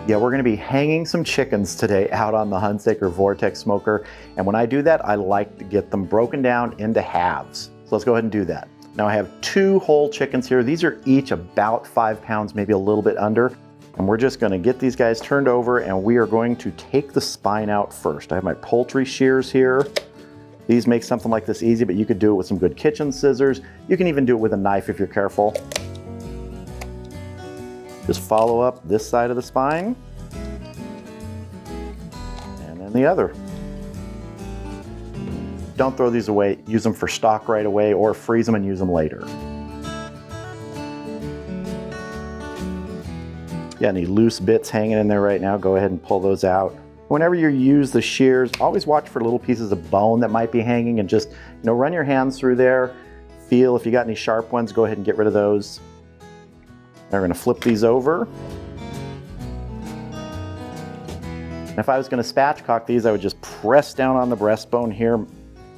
Yeah, we're gonna be hanging some chickens today out on the Hunsaker Vortex Smoker. And when I do that, I like to get them broken down into halves. So let's go ahead and do that. Now I have 2 whole chickens here. These are each about 5 pounds, maybe a little bit under. And we're just gonna get these guys turned over and we are going to take the spine out first. I have my poultry shears here. These make something like this easy, but you could do it with some good kitchen scissors. You can even do it with a knife if you're careful. Just follow up this side of the spine, and then the other. Don't throw these away. Use them for stock right away or freeze them and use them later. Got any loose bits hanging in there right now, go ahead and pull those out. Whenever you use the shears, always watch for little pieces of bone that might be hanging and just, run your hands through there. Feel if you got any sharp ones, go ahead and get rid of those. Now we're gonna flip these over. And if I was gonna spatchcock these, I would just press down on the breastbone here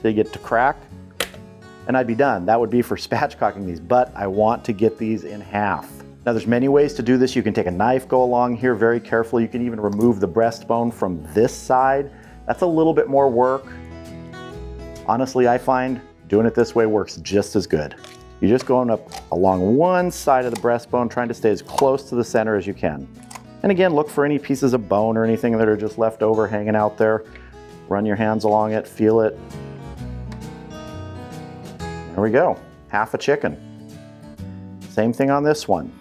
to get to crack, and I'd be done. That would be for spatchcocking these, but I want to get these in half. Now there's many ways to do this. You can take a knife, go along here very carefully. You can even remove the breastbone from this side. That's a little bit more work. Honestly, I find doing it this way works just as good. You're just going up along one side of the breastbone, trying to stay as close to the center as you can. And again, look for any pieces of bone or anything that are just left over hanging out there. Run your hands along it, feel it. There we go, half a chicken. Same thing on this one.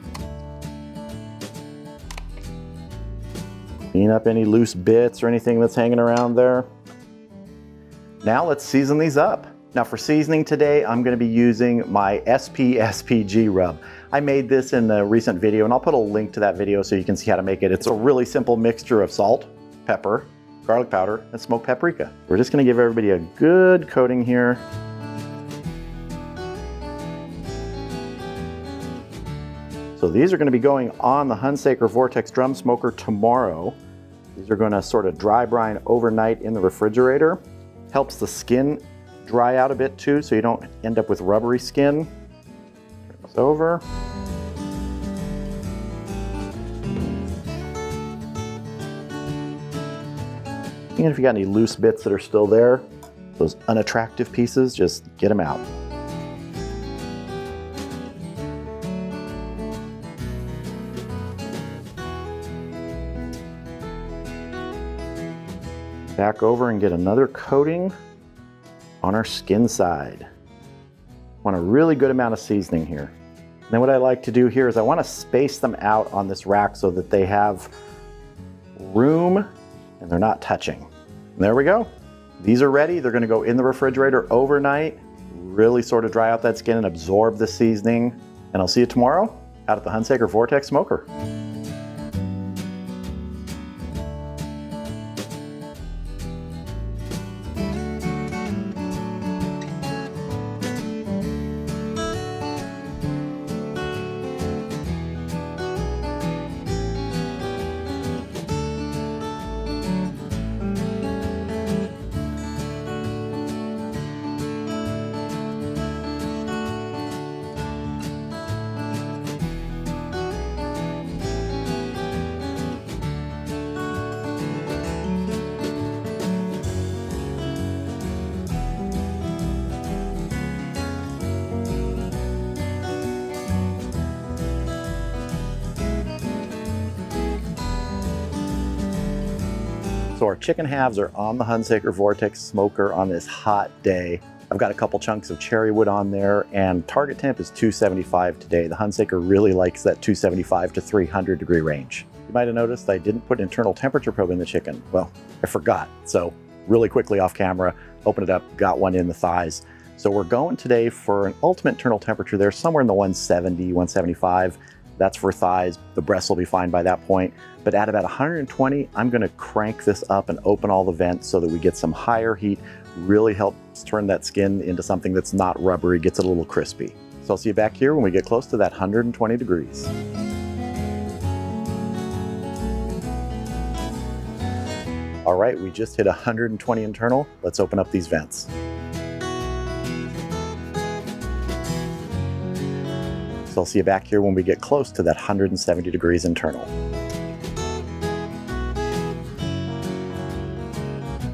Clean up any loose bits or anything that's hanging around there. Now let's season these up. Now for seasoning today, I'm gonna be using my SPSPG Rub. I made this in a recent video and I'll put a link to that video so you can see how to make it. It's a really simple mixture of salt, pepper, garlic powder, and smoked paprika. We're just gonna give everybody a good coating here. So these are gonna be going on the Hunsaker Vortex Drum Smoker tomorrow. These are gonna sort of dry brine overnight in the refrigerator. Helps the skin dry out a bit too, so you don't end up with rubbery skin. Turn this over. And if you got any loose bits that are still there, those unattractive pieces, just get them out. Back over and get another coating on our skin side. Want a really good amount of seasoning here. Then what I like to do here is I want to space them out on this rack so that they have room and they're not touching. And there we go. These are ready. They're going to go in the refrigerator overnight, really sort of dry out that skin and absorb the seasoning. And I'll see you tomorrow out at the Hunsaker Vortex Smoker. So our chicken halves are on the Hunsaker Vortex Smoker on this hot day. I've got a couple chunks of cherry wood on there and target temp is 275 today. The Hunsaker really likes that 275 to 300 degree range. You might have noticed I didn't put internal temperature probe in the chicken. Well, I forgot. So really quickly off camera, opened it up, got one in the thighs. So we're going today for an ultimate internal temperature there, somewhere in the 170, 175. That's for thighs. The breasts will be fine by that point. But at about 120, I'm gonna crank this up and open all the vents so that we get some higher heat, really helps turn that skin into something that's not rubbery, gets it a little crispy. So I'll see you back here when we get close to that 120 degrees. All right, we just hit 120 internal. Let's open up these vents. So I'll see you back here when we get close to that 170 degrees internal.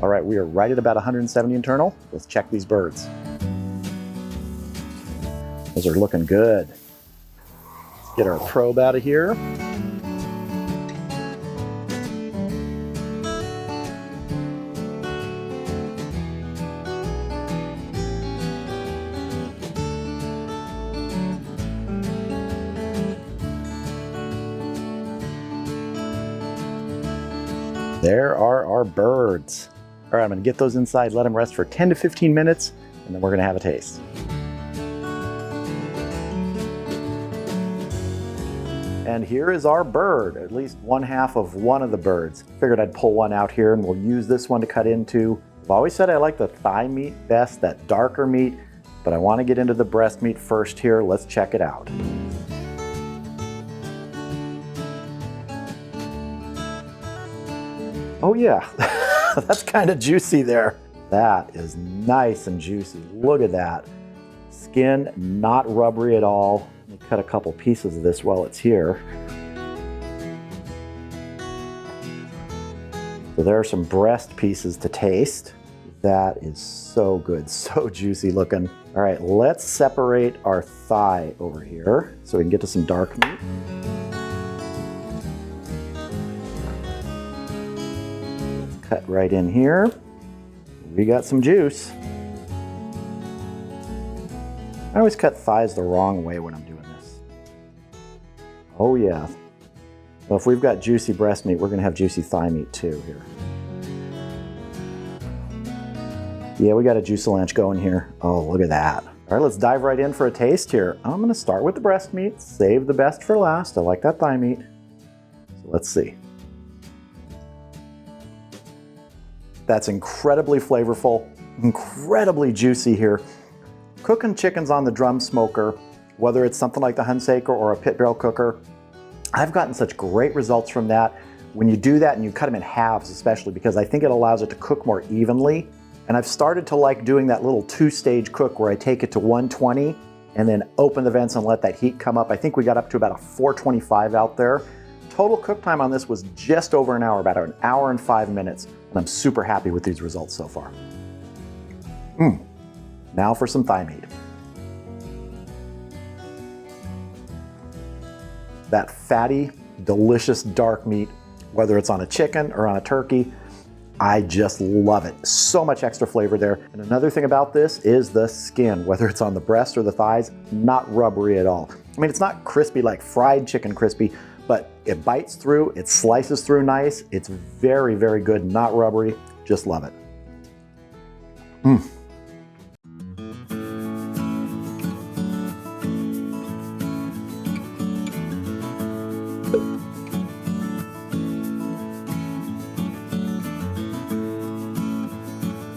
All right, we are right at about 170 internal. Let's check these birds. Those are looking good. Let's get our probe out of here. There are our birds. All right, I'm gonna get those inside, let them rest for 10 to 15 minutes, and then we're gonna have a taste. And here is our bird, at least one half of one of the birds. Figured I'd pull one out here and we'll use this one to cut into. I've always said I like the thigh meat best, that darker meat, but I wanna get into the breast meat first here. Let's check it out. Oh yeah, that's kind of juicy there. That is nice and juicy. Look at that. Skin not rubbery at all. Let me cut a couple pieces of this while it's here. So there are some breast pieces to taste. That is so good, so juicy looking. All right, let's separate our thigh over here so we can get to some dark meat. Cut right in here. We got some juice. I always cut thighs the wrong way when I'm doing this. Oh yeah. Well, if we've got juicy breast meat, we're gonna have juicy thigh meat too here. Yeah, we got a juice-a-lanch going here. Oh, look at that. All right, let's dive right in for a taste here. I'm gonna start with the breast meat, save the best for last. I like that thigh meat. So let's see. That's incredibly flavorful, incredibly juicy here. Cooking chickens on the drum smoker, whether it's something like the Hunsaker or a pit barrel cooker, I've gotten such great results from that. When you do that and you cut them in halves especially, because I think it allows it to cook more evenly. And I've started to like doing that little two-stage cook where I take it to 120 and then open the vents and let that heat come up. I think we got up to about a 425 out there. Total cook time on this was just over an hour, about an hour and 5 minutes. And I'm super happy with these results so far. Now for some thigh meat. That fatty, delicious dark meat, whether it's on a chicken or on a turkey, I just love it. So much extra flavor there. And another thing about this is the skin, whether it's on the breast or the thighs, not rubbery at all. I mean, it's not crispy like fried chicken crispy, but it bites through, it slices through nice. It's very, very good, not rubbery. Just love it.